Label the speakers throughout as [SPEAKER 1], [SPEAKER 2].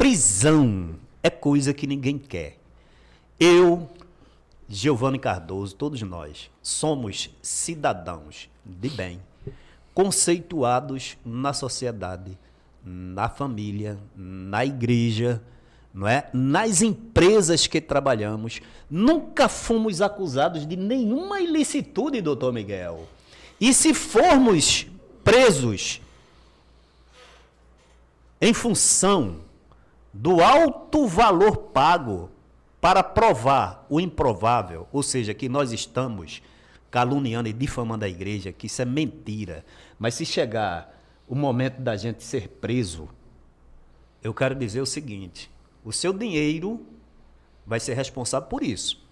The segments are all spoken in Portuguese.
[SPEAKER 1] prisão é coisa que ninguém quer. Eu, Giovanni Cardoso, todos nós, somos cidadãos de bem, conceituados na sociedade, na família, na igreja, não é? Nas empresas que trabalhamos. Nunca fomos acusados de nenhuma ilicitude, doutor Miguel. E se formos presos em função do alto valor pago para provar o improvável, ou seja, que nós estamos caluniando e difamando a igreja, que isso é mentira, mas se chegar o momento da gente ser preso, eu quero dizer o seguinte: o seu dinheiro vai ser responsável por isso.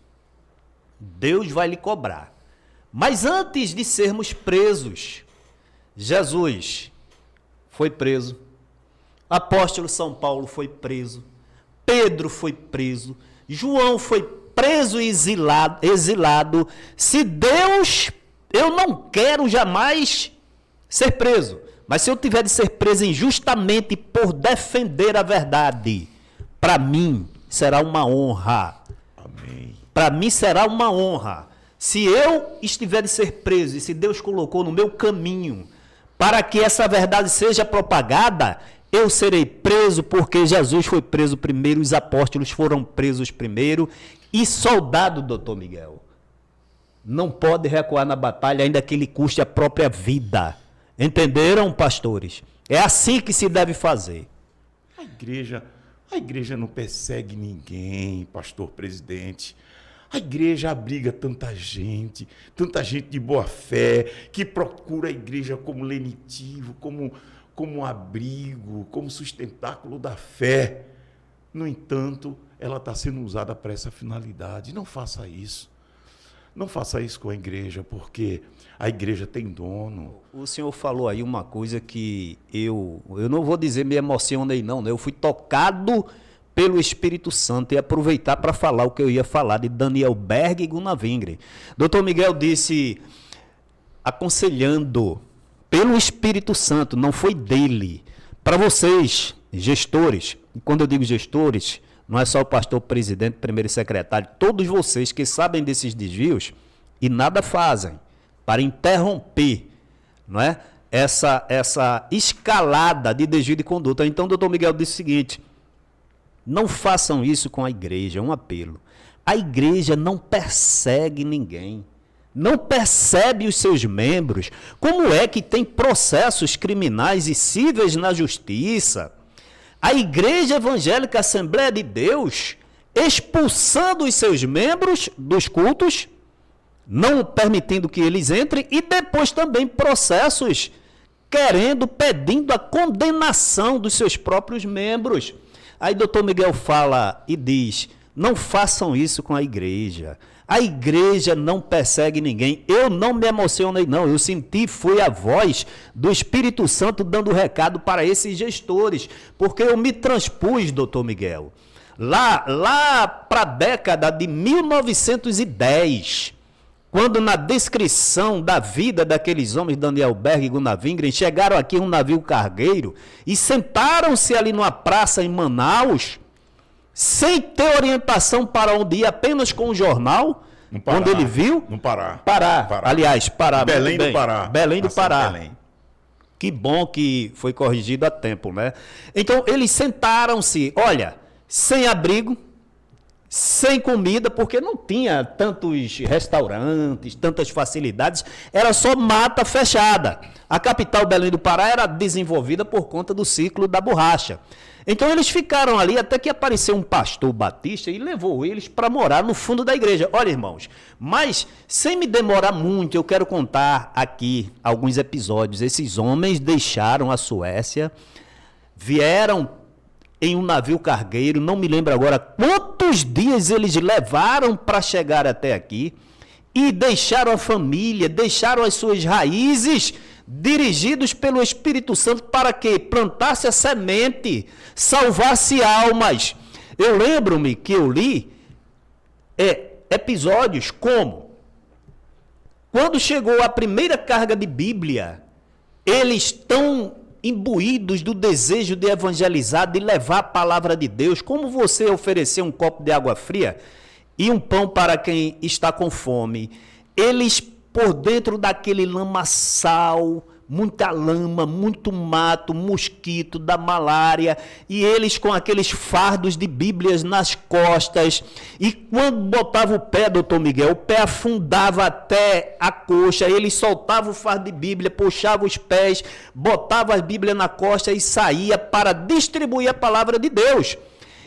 [SPEAKER 1] Deus vai lhe cobrar. Mas antes de sermos presos, Jesus foi preso, apóstolo São Paulo foi preso, Pedro foi preso, João foi preso e exilado. Se Deus, eu não quero jamais ser preso, mas se eu tiver de ser preso injustamente por defender a verdade, para mim será uma honra.
[SPEAKER 2] Amém.
[SPEAKER 1] Para mim será uma honra. Se eu estiver de ser preso e se Deus colocou no meu caminho para que essa verdade seja propagada, eu serei preso porque Jesus foi preso primeiro, os apóstolos foram presos primeiro e soldado, doutor Miguel, não pode recuar na batalha ainda que lhe custe a própria vida. Entenderam, pastores? É assim que se deve fazer.
[SPEAKER 2] A igreja não persegue ninguém, pastor presidente. A igreja abriga tanta gente de boa fé, que procura a igreja como lenitivo, como abrigo, como sustentáculo da fé. No entanto, ela está sendo usada para essa finalidade. Não faça isso. Não faça isso com a igreja, porque a igreja tem dono.
[SPEAKER 1] O senhor falou aí uma coisa que eu não vou dizer me emocionei não, né? Eu fui tocado pelo Espírito Santo e aproveitar para falar o que eu ia falar de Daniel Berg e Gunnar Wingren. Dr. Miguel disse, aconselhando pelo Espírito Santo, não foi dele, para vocês, gestores, e quando eu digo gestores, não é só o pastor presidente, primeiro secretário, todos vocês que sabem desses desvios e nada fazem para interromper, não é? essa escalada de desvio de conduta. Então, o doutor Miguel disse o seguinte, não façam isso com a igreja, é um apelo. A igreja não persegue ninguém, não percebe os seus membros. Como é que tem processos criminais e cíveis na justiça? A Igreja Evangélica Assembleia de Deus expulsando os seus membros dos cultos, não permitindo que eles entrem, e depois também processos pedindo a condenação dos seus próprios membros. Aí doutor Miguel fala e diz, não façam isso com a igreja. A igreja não persegue ninguém. Eu não me emocionei não, eu senti, foi a voz do Espírito Santo dando recado para esses gestores, porque eu me transpus, doutor Miguel, lá para a década de 1910, quando na descrição da vida daqueles homens, Daniel Berg e Gunnar Wingren, chegaram aqui em um navio cargueiro e sentaram-se ali numa praça em Manaus, sem ter orientação para onde ir, apenas com o jornal, onde ele viu...
[SPEAKER 2] No Pará.
[SPEAKER 1] Pará. Aliás, Pará.
[SPEAKER 2] Belém do Pará.
[SPEAKER 1] Belém do Pará.
[SPEAKER 2] Belém.
[SPEAKER 1] Que bom que foi corrigido a tempo, né? Então, eles sentaram-se, olha, sem abrigo, sem comida, porque não tinha tantos restaurantes, tantas facilidades, era só mata fechada. A capital, Belém do Pará, era desenvolvida por conta do ciclo da borracha. Então eles ficaram ali até que apareceu um pastor batista e levou eles para morar no fundo da igreja. Olha, irmãos, mas sem me demorar muito, eu quero contar aqui alguns episódios. Esses homens deixaram a Suécia, vieram em um navio cargueiro, não me lembro agora quantos dias eles levaram para chegar até aqui, e deixaram a família, deixaram as suas raízes, dirigidos pelo Espírito Santo para que plantasse a semente, salvasse almas. Eu lembro-me que eu li episódios como, quando chegou a primeira carga de Bíblia, eles tão imbuídos do desejo de evangelizar, de levar a palavra de Deus. Como você oferecer um copo de água fria e um pão para quem está com fome? Eles, por dentro daquele lamaçal, muita lama, muito mato, mosquito, da malária, e eles com aqueles fardos de Bíblias nas costas, e quando botava o pé, doutor Miguel, o pé afundava até a coxa, eles soltavam o fardo de Bíblia, puxavam os pés, botavam a Bíblia na costa e saía para distribuir a palavra de Deus.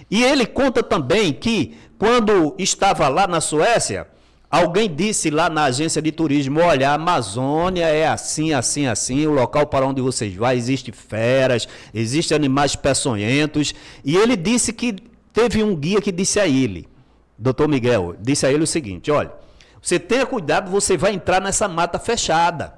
[SPEAKER 1] E ele conta também que, quando estava lá na Suécia, alguém disse lá na agência de turismo: olha, a Amazônia é assim, assim, assim, o local para onde vocês vão, existem feras, existem animais peçonhentos. E ele disse que teve um guia que disse a ele, doutor Miguel, disse a ele o seguinte: olha, você tenha cuidado, você vai entrar nessa mata fechada.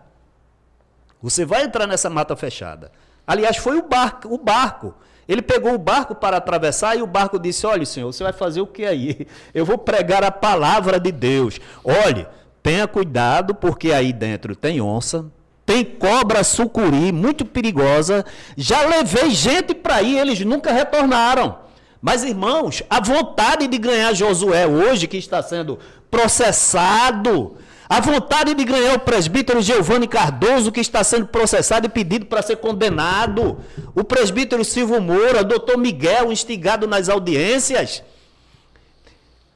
[SPEAKER 1] Você vai entrar nessa mata fechada. Aliás, foi o barco. Ele pegou o barco para atravessar e o barco disse: olha, senhor, você vai fazer o que aí? Eu vou pregar a palavra de Deus. Olhe, tenha cuidado, porque aí dentro tem onça, tem cobra sucuri, muito perigosa. Já levei gente para ir, eles nunca retornaram. Mas, irmãos, a vontade de ganhar Josué hoje, que está sendo processado, a vontade de ganhar o presbítero Giovanni Cardoso, que está sendo processado e pedido para ser condenado, o presbítero Silvio Moura, o doutor Miguel, instigado nas audiências,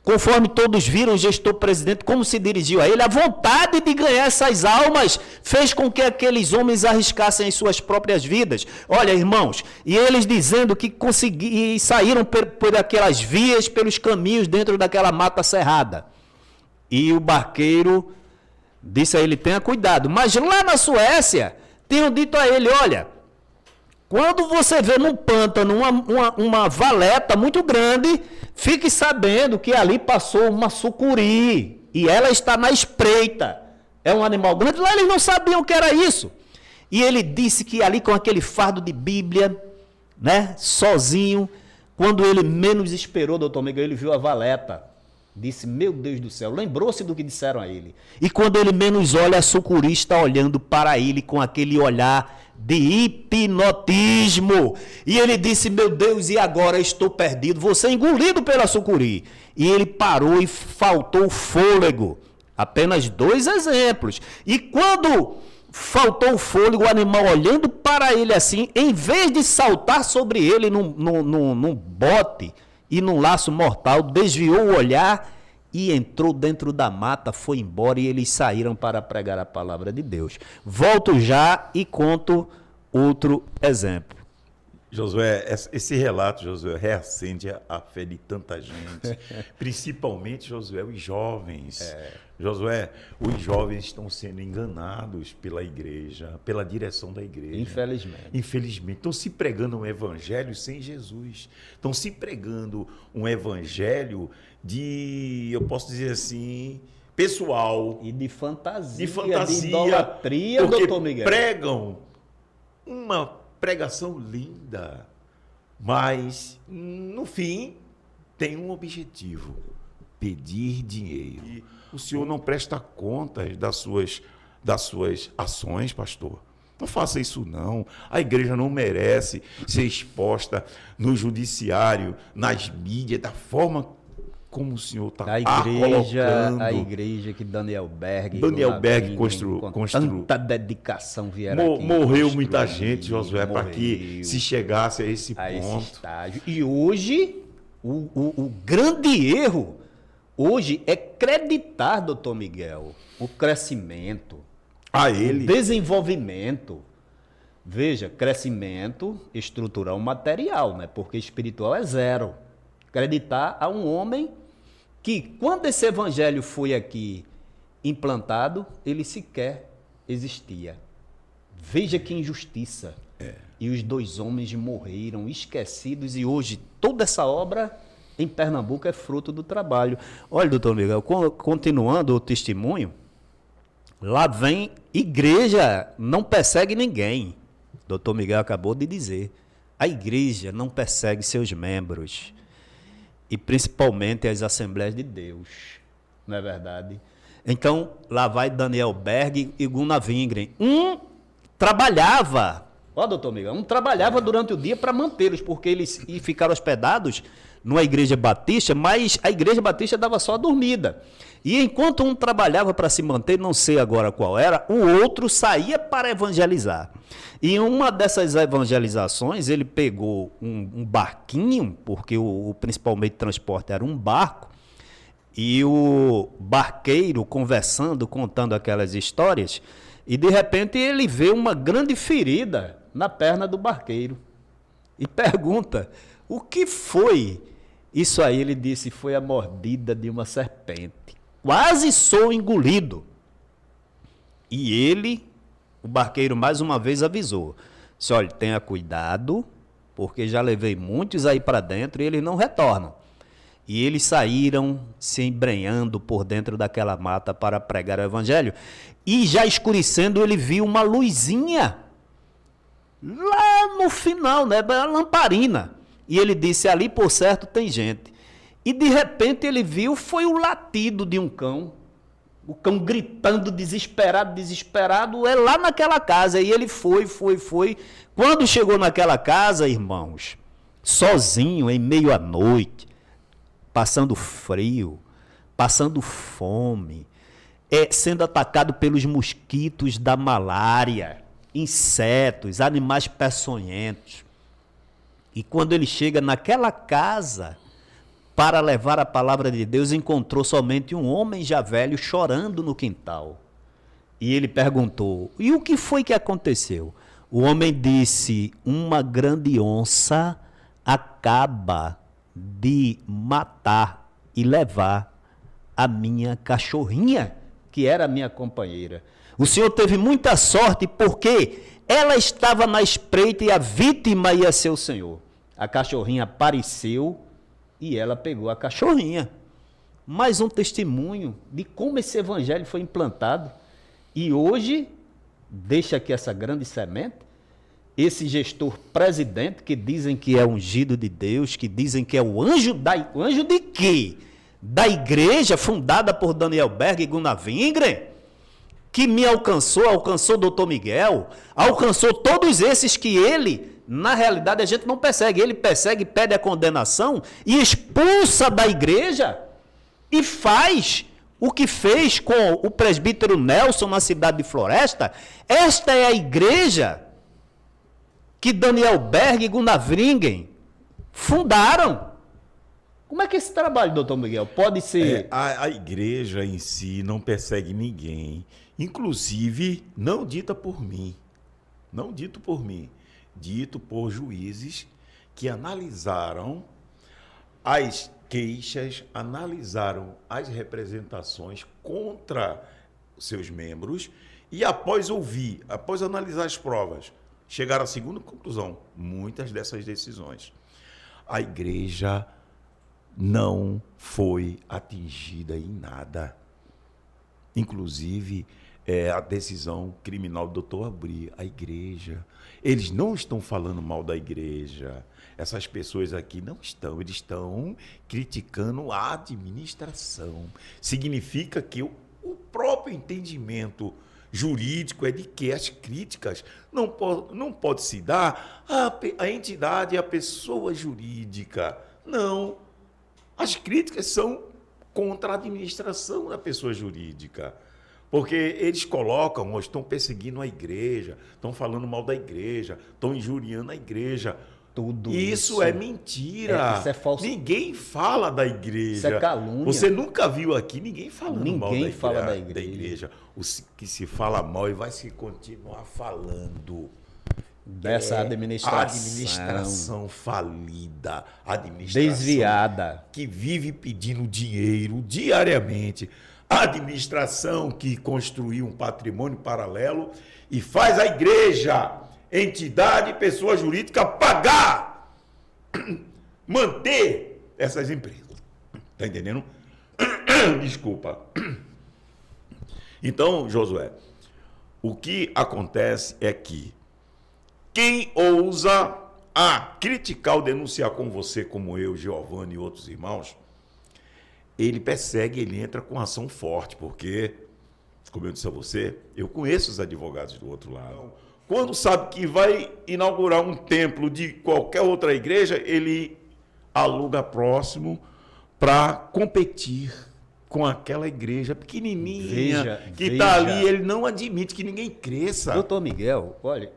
[SPEAKER 1] conforme todos viram, o gestor-presidente, como se dirigiu a ele, a vontade de ganhar essas almas fez com que aqueles homens arriscassem as suas próprias vidas. Olha, irmãos, e eles dizendo que conseguiram, saíram por aquelas vias, pelos caminhos dentro daquela mata cerrada. E o barqueiro disse a ele: tenha cuidado. Mas lá na Suécia, tinham dito a ele: olha, quando você vê num pântano uma valeta muito grande, fique sabendo que ali passou uma sucuri e ela está na espreita. É um animal grande. Lá eles não sabiam o que era isso. E ele disse que ali com aquele fardo de Bíblia, né, sozinho, quando ele menos esperou, doutor Miguel, ele viu a valeta. Disse: meu Deus do céu, lembrou-se do que disseram a ele. E quando ele menos olha, a sucuri está olhando para ele com aquele olhar de hipnotismo. E ele disse: meu Deus, e agora estou perdido, vou ser engolido pela sucuri. E ele parou e faltou fôlego. Apenas 2 exemplos. E quando faltou o fôlego, o animal olhando para ele assim, em vez de saltar sobre ele num bote e num laço mortal, desviou o olhar e entrou dentro da mata, foi embora, e eles saíram para pregar a palavra de Deus. Volto já e conto outro exemplo.
[SPEAKER 2] Josué, esse relato, Josué, reacende a fé de tanta gente, principalmente, Josué, os jovens. Josué, os jovens estão sendo enganados pela igreja, pela direção da igreja. Infelizmente. Estão se pregando um evangelho sem Jesus. Estão se pregando um evangelho de, eu posso dizer assim, pessoal.
[SPEAKER 1] E de fantasia,
[SPEAKER 2] de
[SPEAKER 1] idolatria, doutor Miguel.
[SPEAKER 2] Pregam uma pregação linda, mas, no fim, tem um objetivo: pedir dinheiro. E o senhor não presta contas das suas ações, pastor. Não faça isso, não. A igreja não merece ser exposta no judiciário, nas mídias, da forma como o senhor está colocando.
[SPEAKER 1] A igreja que Daniel Berg
[SPEAKER 2] construiu.
[SPEAKER 1] Tanta dedicação
[SPEAKER 2] morreu muita gente, Josué, para que se chegasse a esse ponto.
[SPEAKER 1] Estágio. E hoje, o grande erro hoje é acreditar, doutor Miguel, o crescimento, o desenvolvimento. Veja, crescimento estrutural material, né? Porque espiritual é zero. Acreditar a um homem que, quando esse evangelho foi aqui implantado, ele sequer existia. Veja que injustiça. E os 2 homens morreram esquecidos, e hoje toda essa obra em Pernambuco é fruto do trabalho. Olha, doutor Miguel, continuando o testemunho, lá vem: igreja não persegue ninguém. Doutor Miguel acabou de dizer: a igreja não persegue seus membros, e principalmente as Assembleias de Deus, não é verdade? Então, lá vai Daniel Berg e Gunnar Wingren. Um trabalhava Ó, doutor Miguel, um trabalhava durante o dia para mantê-los, porque eles ficaram hospedados numa igreja batista, mas a igreja batista dava só a dormida. E enquanto um trabalhava para se manter, não sei agora qual era, o outro saía para evangelizar. E em uma dessas evangelizações, ele pegou um barquinho, porque o principal meio de transporte era um barco, e o barqueiro conversando, contando aquelas histórias, e de repente ele vê uma grande ferida na perna do barqueiro. E pergunta, o que foi? Isso aí ele disse, foi a mordida de uma serpente. Quase sou engolido. E ele, o barqueiro, mais uma vez avisou. Disse, olha, tenha cuidado, porque já levei muitos aí para dentro e eles não retornam. E eles saíram se embrenhando por dentro daquela mata para pregar o evangelho. E já escurecendo, ele viu uma luzinha lá no final, né? A lamparina. E ele disse, ali por certo tem gente. E de repente ele viu, foi o latido de um cão. O cão gritando, desesperado, é lá naquela casa. E ele foi. Quando chegou naquela casa, irmãos, sozinho, em meio à noite, passando frio, passando fome, sendo atacado pelos mosquitos da malária, insetos, animais peçonhentos. E quando ele chega naquela casa para levar a palavra de Deus, encontrou somente um homem já velho chorando no quintal. E ele perguntou, e o que foi que aconteceu? O homem disse, uma grande onça acaba de matar e levar a minha cachorrinha, que era a minha companheira. O senhor teve muita sorte porque ela estava na espreita e a vítima ia ser o senhor. A cachorrinha apareceu e ela pegou a cachorrinha. Mais um testemunho de como esse evangelho foi implantado. E hoje, deixa aqui essa grande semente, esse gestor presidente, que dizem que é ungido de Deus, que dizem que é o anjo de quê? Da igreja fundada por Daniel Berg e Gunnar Wingren, que me alcançou o doutor Miguel, alcançou todos esses que ele, na realidade, a gente não persegue. Ele persegue, pede a condenação e expulsa da igreja e faz o que fez com o presbítero Nelson na cidade de Floresta. Esta é a igreja que Daniel Berg e Gunnar Wingren fundaram. Como é que esse trabalho, doutor Miguel, pode ser...
[SPEAKER 2] A igreja em si não persegue ninguém, inclusive não dita por mim, dito por juízes que analisaram as queixas, analisaram as representações contra seus membros e após analisar as provas, chegaram à seguinte conclusão, muitas dessas decisões. A igreja não foi atingida em nada. Inclusive, a decisão criminal do doutor Abri, a igreja. Eles não estão falando mal da igreja. Essas pessoas aqui não estão. Eles estão criticando a administração. Significa que o próprio entendimento jurídico é de que as críticas não pode se dar à entidade, à pessoa jurídica. Não. As críticas são contra a administração da pessoa jurídica. Porque eles colocam, estão perseguindo a igreja, estão falando mal da igreja, estão injuriando a igreja.
[SPEAKER 1] Tudo
[SPEAKER 2] isso é mentira.
[SPEAKER 1] Isso é falso.
[SPEAKER 2] Ninguém fala da igreja.
[SPEAKER 1] Isso é calúnia.
[SPEAKER 2] Você nunca viu aqui ninguém falando mal da igreja.
[SPEAKER 1] Fala da igreja.
[SPEAKER 2] O que se fala mal e vai se continuar falando.
[SPEAKER 1] Dessa administração.
[SPEAKER 2] A administração falida. A administração
[SPEAKER 1] desviada.
[SPEAKER 2] Que vive pedindo dinheiro diariamente. A administração que construiu um patrimônio paralelo e faz a igreja, entidade, pessoa jurídica, pagar, manter essas empresas. Está entendendo? Desculpa. Então, Josué, o que acontece é que quem ousa criticar ou denunciar com você, como eu, Giovanni e outros irmãos, ele persegue, ele entra com ação forte, porque, como eu disse a você, eu conheço os advogados do outro lado. Quando sabe que vai inaugurar um templo de qualquer outra igreja, ele aluga próximo para competir com aquela igreja pequenininha que está ali. Ele não admite que ninguém cresça.
[SPEAKER 1] Doutor Miguel, olha,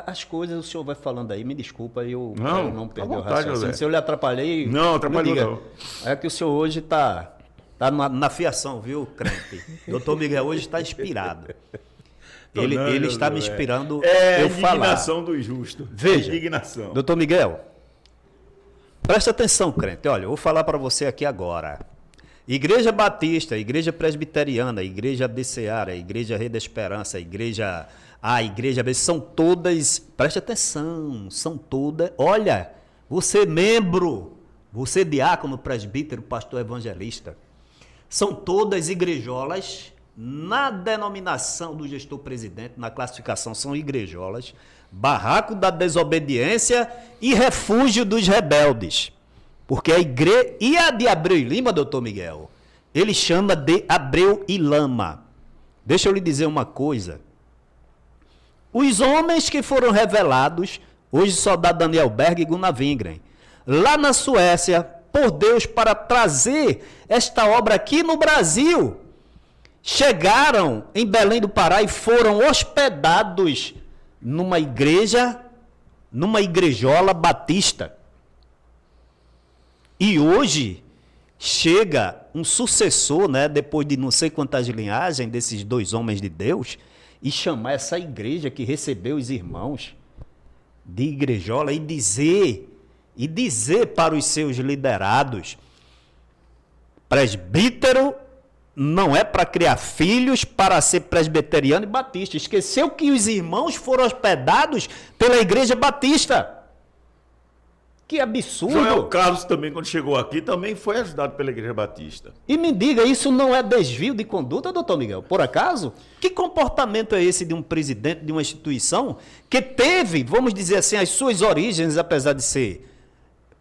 [SPEAKER 1] as coisas o senhor vai falando aí, me desculpa, eu não perdi o raciocínio. Se eu lhe atrapalhei...
[SPEAKER 2] Não, atrapalhou não.
[SPEAKER 1] É que o senhor hoje está na fiação, viu, crente? Doutor Miguel hoje está inspirado. Ele está me inspirando eu falar.
[SPEAKER 2] É a indignação do justo.
[SPEAKER 1] Veja,
[SPEAKER 2] indignação.
[SPEAKER 1] Doutor Miguel, preste atenção, crente. Olha, eu vou falar para você aqui agora. Igreja Batista, Igreja Presbiteriana, Igreja DCA, Igreja Rede da Esperança, Igreja A, Igreja B, são todas, preste atenção, são todas, olha, você membro, você diácono, presbítero, pastor evangelista, são todas igrejolas, na denominação do gestor presidente, na classificação são igrejolas, barraco da desobediência e refúgio dos rebeldes. Porque a igreja, e a de Abreu e Lima, doutor Miguel, ele chama de Abreu e Lama. Deixa eu lhe dizer uma coisa. Os homens que foram revelados, hoje só dá Daniel Berg e Gunnar Wingren, lá na Suécia, por Deus, para trazer esta obra aqui no Brasil, chegaram em Belém do Pará e foram hospedados numa igreja, numa igrejola batista. E hoje chega um sucessor, né, depois de não sei quantas linhagens desses dois homens de Deus, e chamar essa igreja que recebeu os irmãos de igrejola e dizer para os seus liderados: presbítero não é para criar filhos para ser presbiteriano e batista. Esqueceu que os irmãos foram hospedados pela igreja batista. Que absurdo.
[SPEAKER 2] Joel Carlos também, quando chegou aqui, também foi ajudado pela Igreja Batista.
[SPEAKER 1] E me diga, isso não é desvio de conduta, doutor Miguel? Por acaso? Que comportamento é esse de um presidente de uma instituição que teve, vamos dizer assim, as suas origens, apesar de ser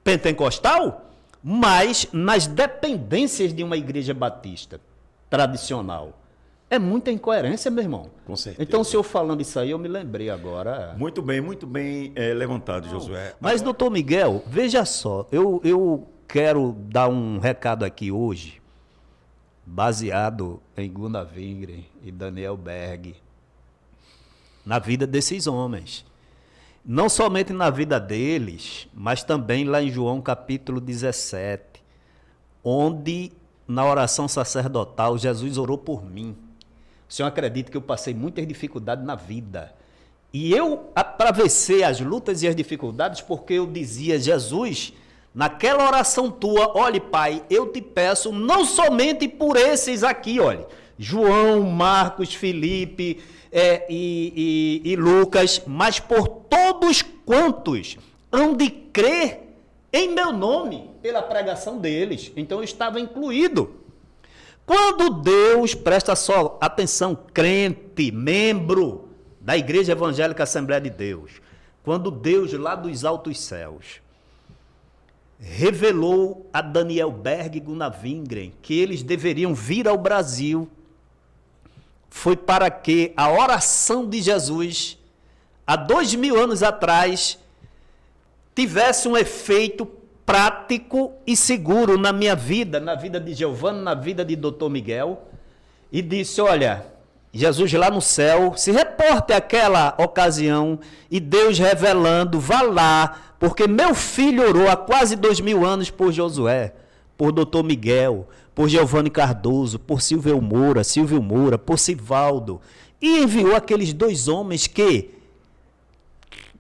[SPEAKER 1] pentecostal, mas nas dependências de uma igreja batista tradicional? É muita incoerência, meu irmão.
[SPEAKER 2] Com certeza.
[SPEAKER 1] Então, o senhor falando isso aí, eu me lembrei agora.
[SPEAKER 2] Muito bem levantado, Josué.
[SPEAKER 1] Mas, doutor Miguel, veja só, eu quero dar um recado aqui hoje, baseado em Gunnar Wingren e Daniel Berg, na vida desses homens. Não somente na vida deles, mas também lá em João capítulo 17, onde, na oração sacerdotal, Jesus orou por mim. O senhor acredita que eu passei muitas dificuldades na vida. E eu atravessei as lutas e as dificuldades porque eu dizia: Jesus, naquela oração tua, olhe, Pai, eu te peço não somente por esses aqui, olhe, João, Marcos, Felipe e Lucas, mas por todos quantos hão de crer em meu nome pela pregação deles. Então eu estava incluído. Quando Deus, presta só atenção, crente, membro da Igreja Evangélica Assembleia de Deus, quando Deus lá dos altos céus revelou a Daniel Berg e Gunnar Wingren que eles deveriam vir ao Brasil, foi para que a oração de Jesus, há 2000 anos atrás, tivesse um efeito prático e seguro na minha vida, na vida de Giovana, na vida de Dr. Miguel, e disse: olha, Jesus lá no céu, se reporte àquela ocasião, e Deus revelando, vá lá, porque meu filho orou há quase 2000 anos por Josué, por Dr. Miguel, por Giovanni Cardoso, por Silvio Moura, por Sivaldo, e enviou aqueles dois homens que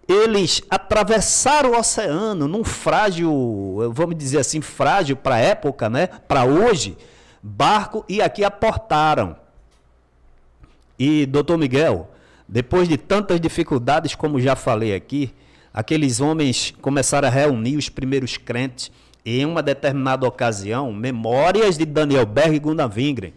[SPEAKER 1] eles atravessaram o oceano num frágil, vamos dizer assim, frágil para a época, né? Para hoje, barco, e aqui aportaram. E, doutor Miguel, depois de tantas dificuldades, como já falei aqui, aqueles homens começaram a reunir os primeiros crentes, e em uma determinada ocasião, memórias de Daniel Berg e Gunnar Wingren,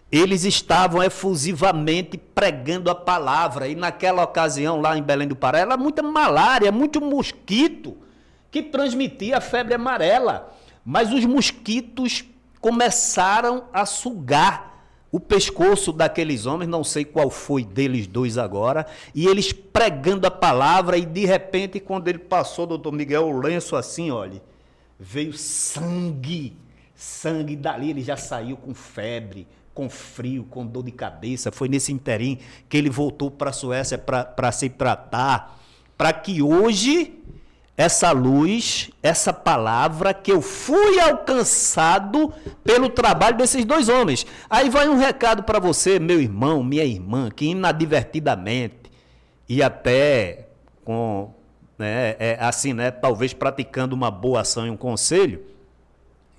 [SPEAKER 1] eles estavam efusivamente pregando a palavra, e naquela ocasião, lá em Belém do Pará, era muita malária, muito mosquito, que transmitia a febre amarela. Mas os mosquitos começaram a sugar o pescoço daqueles homens, não sei qual foi deles dois agora, e eles pregando a palavra, e de repente, quando ele passou, doutor Miguel, o lenço assim, olha, veio sangue, dali ele já saiu com febre, com frio, com dor de cabeça. Foi nesse interim que ele voltou para a Suécia para se tratar, para que hoje essa luz, essa palavra, que eu fui alcançado pelo trabalho desses dois homens. Aí vai um recado para você, meu irmão, minha irmã, que inadvertidamente e até com, né, assim, né, talvez praticando uma boa ação e um conselho,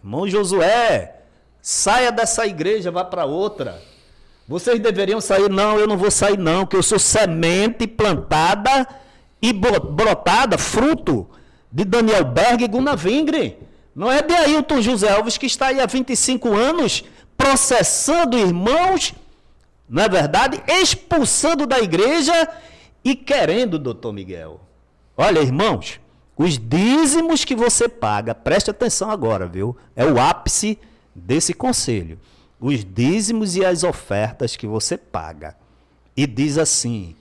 [SPEAKER 1] irmão Josué, saia dessa igreja, vá para outra. Vocês deveriam sair. Não, eu não vou sair não, que eu sou semente plantada e brotada, fruto de Daniel Berg e Gunnar Vingre. Não é de Ailton José Alves, que está aí há 25 anos processando irmãos, não é verdade? Expulsando da igreja e querendo, doutor Miguel. Olha, irmãos, os dízimos que você paga, preste atenção agora, viu? É o ápice desse conselho. Os dízimos e as ofertas que você paga. E diz assim: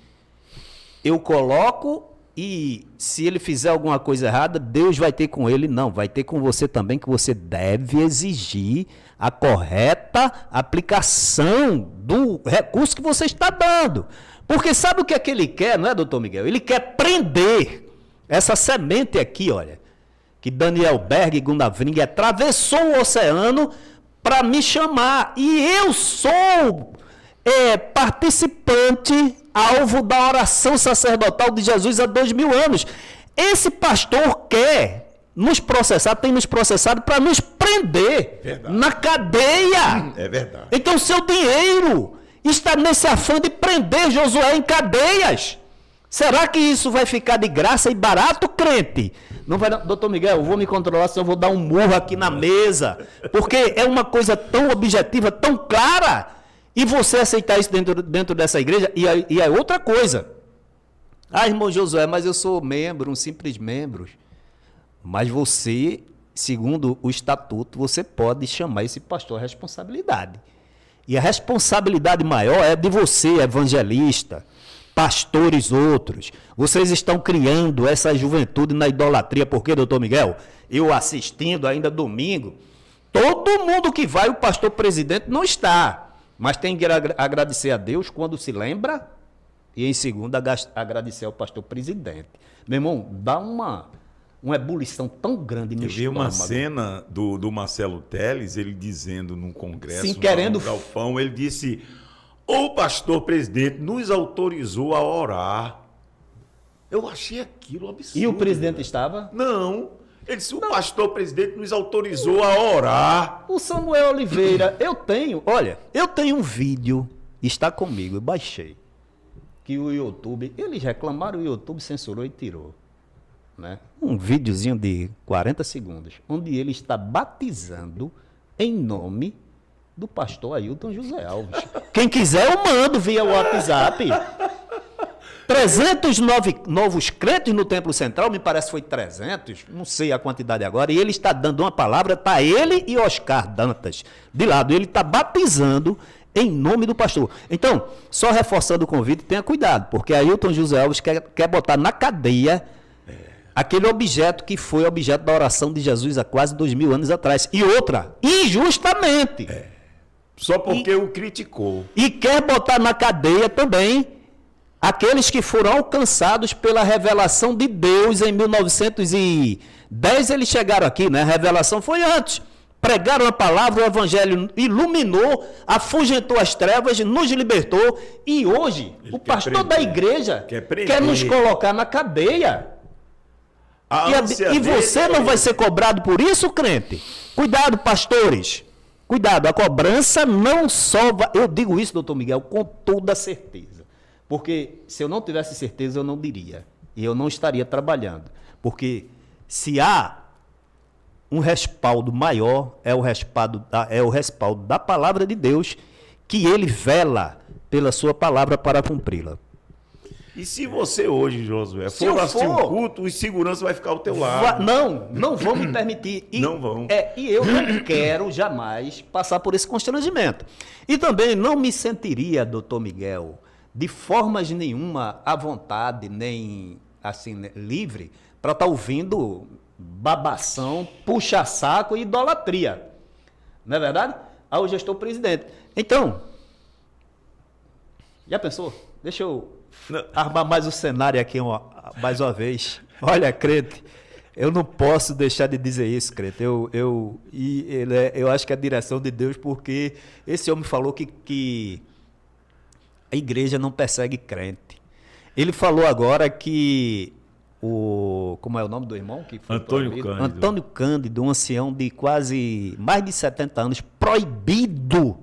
[SPEAKER 1] eu coloco, e se ele fizer alguma coisa errada, Deus vai ter com ele. Não, vai ter com você também, que você deve exigir a correta aplicação do recurso que você está dando. Porque sabe o que é que ele quer, não é, doutor Miguel? Ele quer prender essa semente aqui, olha, que Daniel Berg e Gunnar Vingre atravessou o oceano para me chamar. E eu sou participante, alvo da oração sacerdotal de Jesus há 2000 anos. Esse pastor quer nos processar, tem nos processado para nos prender. Verdade. Na cadeia.
[SPEAKER 2] É verdade.
[SPEAKER 1] Então seu dinheiro está nesse afã de prender Josué em cadeias. Será que isso vai ficar de graça e barato, crente? Não vai, doutor Miguel, eu vou me controlar, senão eu vou dar um murro aqui na mesa. Porque é uma coisa tão objetiva, tão clara. E você aceitar isso dentro dessa igreja, e é outra coisa. Ah, irmão Josué, mas eu sou membro, um simples membro. Mas você, segundo o estatuto, você pode chamar esse pastor à responsabilidade. E a responsabilidade maior é de você, evangelista, pastores outros. Vocês estão criando essa juventude na idolatria. Por quê, doutor Miguel? Eu assistindo ainda domingo, todo mundo que vai, o pastor presidente não está. Mas tem que agradecer a Deus quando se lembra, e em segundo, agradecer ao pastor presidente. Meu irmão, dá uma ebulição tão grande no estômago.
[SPEAKER 2] Eu vi uma cena do Marcelo Telles, ele dizendo num congresso,
[SPEAKER 1] sim, querendo...
[SPEAKER 2] no Galpão, ele disse: o pastor presidente nos autorizou a orar. Eu achei aquilo absurdo.
[SPEAKER 1] E o presidente estava?
[SPEAKER 2] Não. Ele disse: o pastor presidente nos autorizou a orar.
[SPEAKER 1] O Samuel Oliveira, eu tenho um vídeo, está comigo, eu baixei, que o YouTube, eles reclamaram, o YouTube censurou e tirou. Né? Um videozinho de 40 segundos, onde ele está batizando em nome do pastor Ailton José Alves. Quem quiser eu mando via WhatsApp. 300 novos crentes no Templo Central, me parece que foi 300, não sei a quantidade agora, e ele está dando uma palavra, está ele e Oscar Dantas de lado, ele está batizando em nome do pastor. Então, só reforçando o convite, tenha cuidado, porque Ailton José Alves quer botar na cadeia aquele objeto que foi objeto da oração de Jesus há quase 2000 anos atrás. E outra, injustamente.
[SPEAKER 2] Só porque o criticou.
[SPEAKER 1] E quer botar na cadeia também aqueles que foram alcançados pela revelação de Deus em 1910, eles chegaram aqui, né? A revelação foi antes. Pregaram a palavra, o evangelho iluminou, afugentou as trevas, nos libertou. E hoje, o pastor da igreja quer nos colocar na cadeia. E você não vai ser cobrado por isso, crente? Cuidado, pastores. Cuidado, a cobrança não só vai... Eu digo isso, doutor Miguel, com toda certeza. Porque se eu não tivesse certeza, eu não diria. E eu não estaria trabalhando. Porque se há um respaldo maior, é o respaldo da palavra de Deus, que ele vela pela sua palavra para cumpri-la.
[SPEAKER 2] E se você hoje, Josué,
[SPEAKER 1] Se eu
[SPEAKER 2] for assistir um
[SPEAKER 1] for-
[SPEAKER 2] culto, os segurança vai ficar ao teu lado.
[SPEAKER 1] Não vão me permitir.
[SPEAKER 2] Não vão.
[SPEAKER 1] E eu não quero jamais passar por esse constrangimento. E também não me sentiria, doutor Miguel, de formas nenhuma à vontade, nem assim, né, livre, para estar ouvindo babação, puxa-saco e idolatria. Não é verdade? Ao gestor presidente. Então, já pensou? Deixa eu armar mais o cenário aqui mais uma vez. Olha, crente, eu não posso deixar de dizer isso, crente. Eu acho que é a direção de Deus, porque esse homem falou que a igreja não persegue crente. Ele falou agora que como é o nome do irmão? Que foi
[SPEAKER 2] Antônio
[SPEAKER 1] proibido?
[SPEAKER 2] Cândido.
[SPEAKER 1] Antônio Cândido, um ancião de quase mais de 70 anos, proibido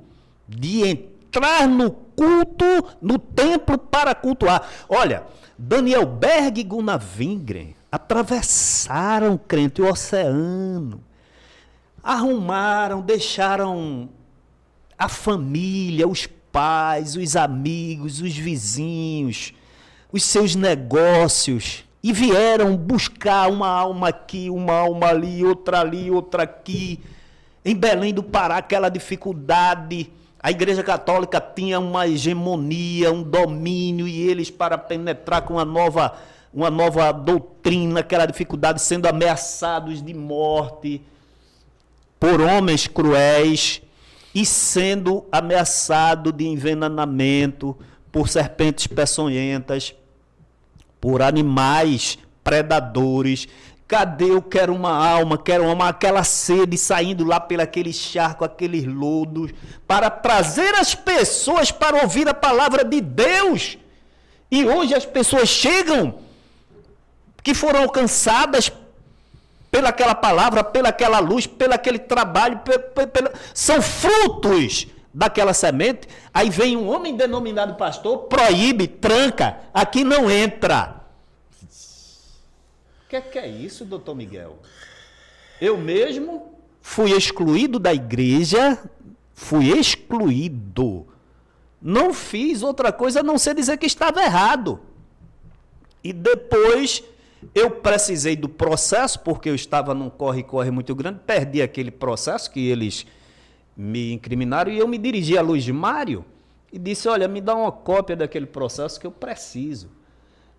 [SPEAKER 1] de entrar no culto, no templo para cultuar. Olha, Daniel Berg e Gunnar Wingren atravessaram, crente, o oceano, arrumaram, deixaram a família, os pais, os amigos, os vizinhos, os seus negócios, e vieram buscar uma alma aqui, uma alma ali, outra aqui. Em Belém do Pará, aquela dificuldade. A Igreja Católica tinha uma hegemonia, um domínio, e eles, para penetrar com uma nova doutrina, aquela dificuldade, sendo ameaçados de morte por homens cruéis e sendo ameaçado de envenenamento por serpentes peçonhentas, por animais predadores. Cadê eu quero uma alma, aquela sede saindo lá pelo aquele charco, aqueles lodos, para trazer as pessoas para ouvir a palavra de Deus. E hoje as pessoas chegam, que foram alcançadas pelaquela palavra, pelaquela luz, pelaquele trabalho, são frutos daquela semente. Aí vem um homem denominado pastor, proíbe, tranca, aqui não entra. O que é isso, doutor Miguel? Eu mesmo fui excluído da igreja, fui excluído. Não fiz outra coisa a não ser dizer que estava errado. E depois eu precisei do processo, porque eu estava num corre-corre muito grande, perdi aquele processo que eles me incriminaram, e eu me dirigi a Luiz Mário e disse, olha, me dá uma cópia daquele processo que eu preciso.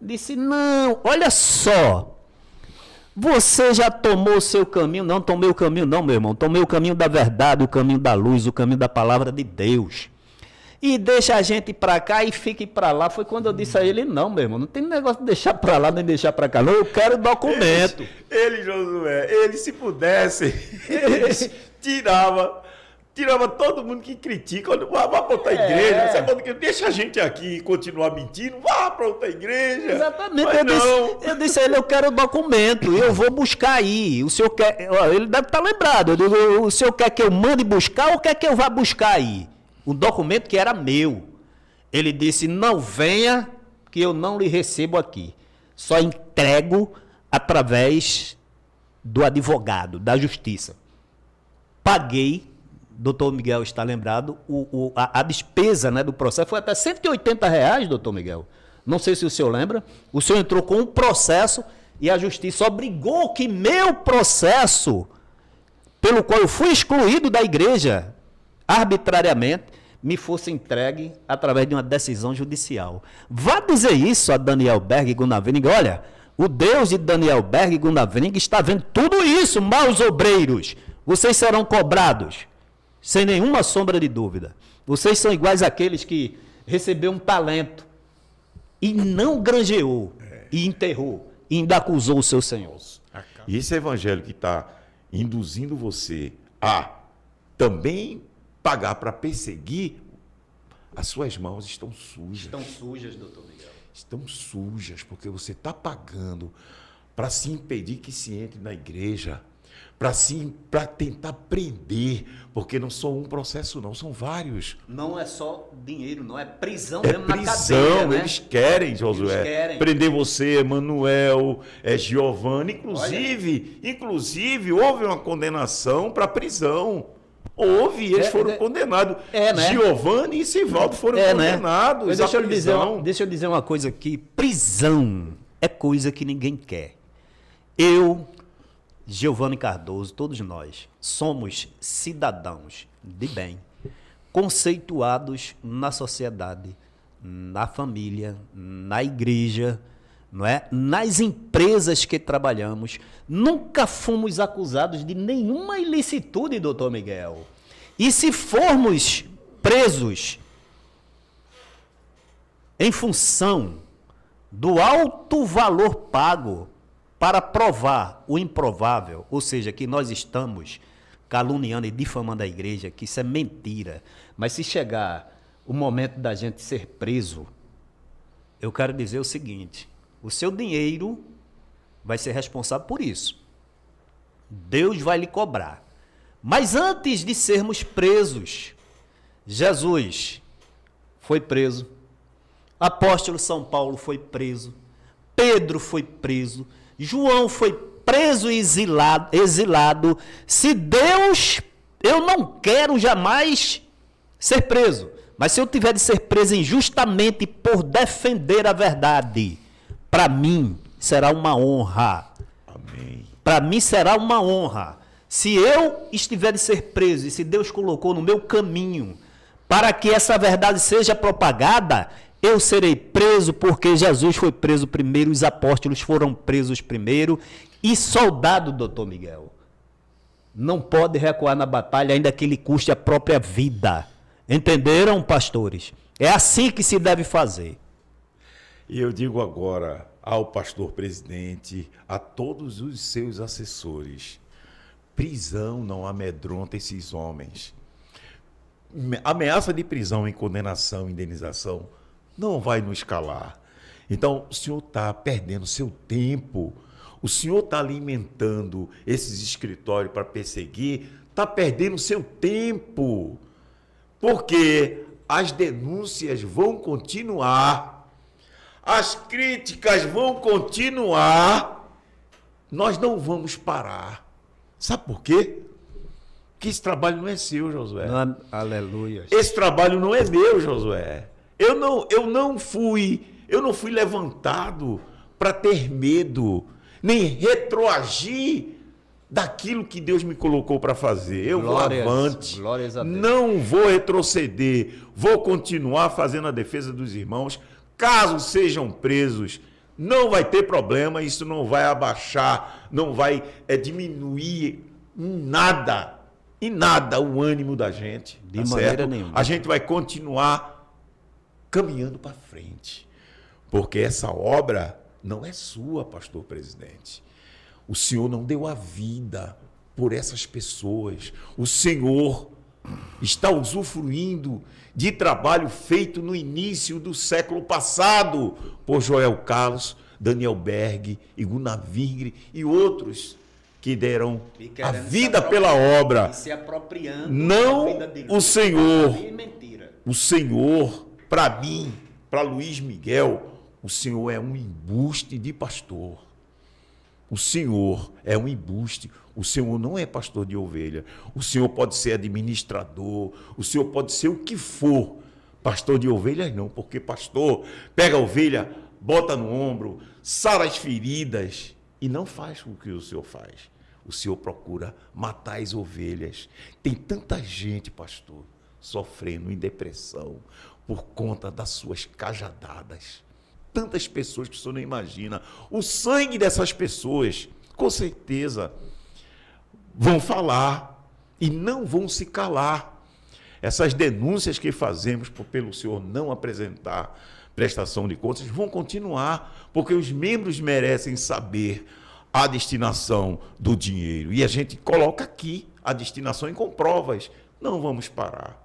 [SPEAKER 1] Disse, não, olha só, você já tomou o seu caminho? Não tomei o caminho não, meu irmão, tomei o caminho da verdade, o caminho da luz, o caminho da palavra de Deus. E deixa a gente ir para cá e fique para lá. Foi quando eu disse a ele, não, meu irmão, não tem negócio de deixar para lá nem deixar para cá, não, eu quero documento.
[SPEAKER 2] Ele, Josué, ele se pudesse, ele tirava todo mundo que critica. Vá para outra igreja, você pode, deixa a gente aqui continuar mentindo, vá para outra igreja.
[SPEAKER 1] Exatamente,
[SPEAKER 2] Mas
[SPEAKER 1] eu disse a ele, eu quero documento, eu vou buscar aí. O senhor quer, ele deve estar lembrado, o senhor quer que eu mande buscar ou quer que eu vá buscar aí? O documento que era meu. Ele disse, não venha que eu não lhe recebo aqui. Só entrego através do advogado, da justiça. Paguei, doutor Miguel está lembrado, a despesa, né, do processo foi até R$180, doutor Miguel. Não sei se o senhor lembra. O senhor entrou com um processo e a justiça obrigou que meu processo, pelo qual eu fui excluído da igreja, arbitrariamente, me fosse entregue através de uma decisão judicial. Vá dizer isso a Daniel Berg e Gunnar Wingren. Olha, o Deus de Daniel Berg e Gunnar Wingren está vendo tudo isso, maus obreiros. Vocês serão cobrados, sem nenhuma sombra de dúvida. Vocês são iguais àqueles que recebeu um talento e não granjeou, e enterrou, e ainda acusou o seu Senhor.
[SPEAKER 2] E esse evangelho que está induzindo você a também pagar para perseguir, as suas mãos estão sujas.
[SPEAKER 1] Estão sujas, doutor Miguel.
[SPEAKER 2] Estão sujas, porque você está pagando para se impedir que se entre na igreja, para tentar prender, porque não são um processo não, são vários.
[SPEAKER 1] Não é só dinheiro, não é prisão
[SPEAKER 2] É
[SPEAKER 1] mesmo na
[SPEAKER 2] prisão,
[SPEAKER 1] cadeia, né?
[SPEAKER 2] eles querem, Josué,
[SPEAKER 1] Eles querem.
[SPEAKER 2] prender você, Emanuel, Giovanni, inclusive houve uma condenação para prisão. Houve, eles foram condenados.
[SPEAKER 1] Né?
[SPEAKER 2] Giovanni e Sivaldo foram condenados.
[SPEAKER 1] Né? Deixa eu dizer uma coisa aqui. Prisão é coisa que ninguém quer. Eu, Giovanni Cardoso, todos nós, somos cidadãos de bem, conceituados na sociedade, na família, na igreja, não é? Nas empresas que trabalhamos. Nunca fomos acusados de nenhuma ilicitude, doutor Miguel. E se formos presos em função do alto valor pago para provar o improvável, ou seja, que nós estamos caluniando e difamando a igreja, que isso é mentira, mas se chegar o momento da gente ser preso, eu quero dizer o seguinte: o seu dinheiro vai ser responsável por isso. Deus vai lhe cobrar. Mas antes de sermos presos, Jesus foi preso, apóstolo São Paulo foi preso, Pedro foi preso, João foi preso e exilado. Se Deus, eu não quero jamais ser preso, mas se eu tiver de ser preso injustamente por defender a verdade, para mim será uma honra.
[SPEAKER 2] Amém.
[SPEAKER 1] Para mim será uma honra. Se eu estiver de ser preso e se Deus colocou no meu caminho para que essa verdade seja propagada, eu serei preso porque Jesus foi preso primeiro, os apóstolos foram presos primeiro e soldado, doutor Miguel, não pode recuar na batalha ainda que lhe custe a própria vida. Entenderam, pastores? É assim que se deve fazer.
[SPEAKER 2] E eu digo agora ao pastor presidente, a todos os seus assessores, prisão não amedronta esses homens. Ameaça de prisão em condenação, indenização, não vai nos calar. Então, o senhor está perdendo seu tempo, o senhor está alimentando esses escritórios para perseguir, está perdendo seu tempo, porque as denúncias vão continuar, as críticas vão continuar, nós não vamos parar. Sabe por quê? Porque esse trabalho não é seu, Josué.
[SPEAKER 1] Não, aleluia.
[SPEAKER 2] Esse trabalho não é meu, Josué. Eu não fui levantado para ter medo, nem retroagir daquilo que Deus me colocou para fazer. Eu vou avante,
[SPEAKER 1] glórias a Deus.
[SPEAKER 2] Não vou retroceder, vou continuar fazendo a defesa dos irmãos. Caso sejam presos, não vai ter problema, isso não vai abaixar, não vai diminuir em nada o ânimo da gente.
[SPEAKER 1] De maneira nenhuma.
[SPEAKER 2] A gente vai continuar caminhando para frente, porque essa obra não é sua, pastor presidente. O Senhor não deu a vida por essas pessoas. O Senhor está usufruindo de trabalho feito no início do século passado por Joel Carlos, Daniel Berg, Iguná Vingre e outros que deram a vida pela obra.
[SPEAKER 1] E se apropriando
[SPEAKER 2] não
[SPEAKER 1] da vida de
[SPEAKER 2] o Senhor.
[SPEAKER 1] Mentira.
[SPEAKER 2] O Senhor, para mim, para Luiz Miguel, o Senhor é um embuste de pastor. O Senhor é um embuste. O Senhor não é pastor de ovelha. O Senhor pode ser administrador. O Senhor pode ser o que for. Pastor de ovelhas não, porque pastor pega a ovelha, bota no ombro, sara as feridas e não faz o que o Senhor faz. O Senhor procura matar as ovelhas. Tem tanta gente, pastor, sofrendo em depressão por conta das suas cajadadas. Tantas pessoas que o senhor não imagina. O sangue dessas pessoas, com certeza, vão falar e não vão se calar. Essas denúncias que fazemos pelo senhor não apresentar prestação de contas vão continuar, porque os membros merecem saber a destinação do dinheiro. E a gente coloca aqui a destinação e com provas. Não vamos parar.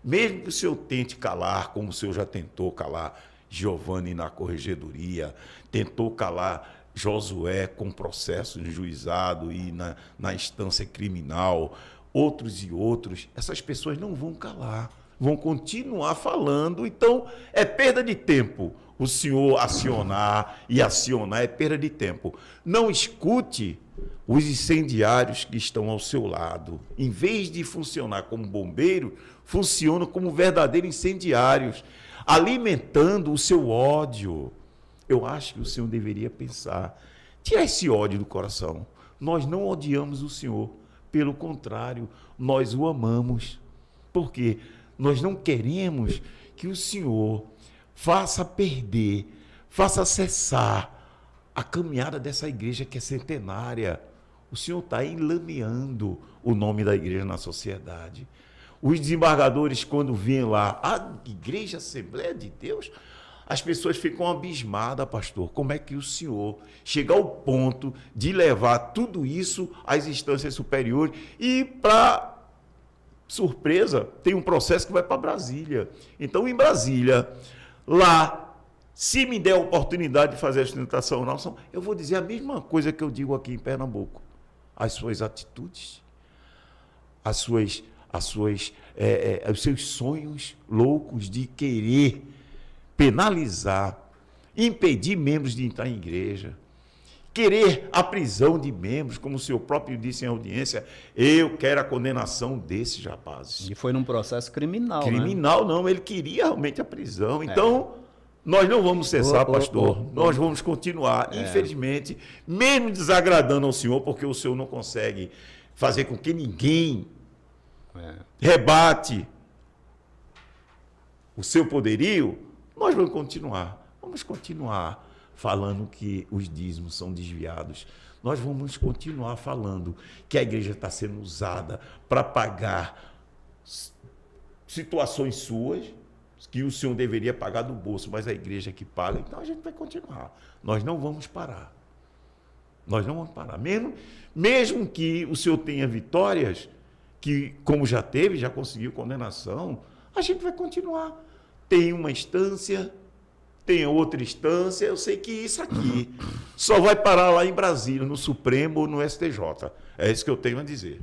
[SPEAKER 2] Mesmo que o senhor tente calar, como o senhor já tentou calar Giovanni na corregedoria, tentou calar Josué com processo de juizado e na instância criminal, outros e outros, essas pessoas não vão calar, vão continuar falando. Então, é perda de tempo o senhor acionar e acionar, é perda de tempo. Não escute os incendiários que estão ao seu lado, em vez de funcionar como bombeiro, funcionam como verdadeiros incendiários, alimentando o seu ódio. Eu acho que o Senhor deveria pensar, tirar esse ódio do coração. Nós não odiamos o Senhor, pelo contrário, nós o amamos. Por quê? Nós não queremos que o Senhor faça perder, faça cessar a caminhada dessa igreja que é centenária. O Senhor está enlameando o nome da igreja na sociedade. Os desembargadores, quando vêm lá, a Igreja Assembleia de Deus, as pessoas ficam abismadas, pastor. Como é que o senhor chega ao ponto de levar tudo isso às instâncias superiores e, para surpresa, tem um processo que vai para Brasília. Então, em Brasília, lá, se me der a oportunidade de fazer a sustentação oral, eu vou dizer a mesma coisa que eu digo aqui em Pernambuco. As suas atitudes, os seus sonhos loucos de querer penalizar, impedir membros de entrar em igreja, querer a prisão de membros, como o senhor próprio disse em audiência, eu quero a condenação desses rapazes.
[SPEAKER 1] E foi num processo criminal,
[SPEAKER 2] Criminal, não, ele queria realmente a prisão. Então, nós não vamos cessar, pastor, nós vamos continuar, infelizmente, mesmo desagradando ao senhor, porque o senhor não consegue fazer com que ninguém rebate o seu poderio, nós vamos continuar falando que os dízimos são desviados. Nós vamos continuar falando que a igreja está sendo usada para pagar situações suas, que o senhor deveria pagar do bolso, mas a igreja que paga. Então a gente vai continuar. Nós não vamos parar. Nós não vamos parar. Mesmo que o senhor tenha vitórias, que como já teve, já conseguiu condenação, a gente vai continuar. Tem uma instância, tem outra instância, eu sei que isso aqui só vai parar lá em Brasília, no Supremo ou no STJ. É isso que eu tenho a dizer.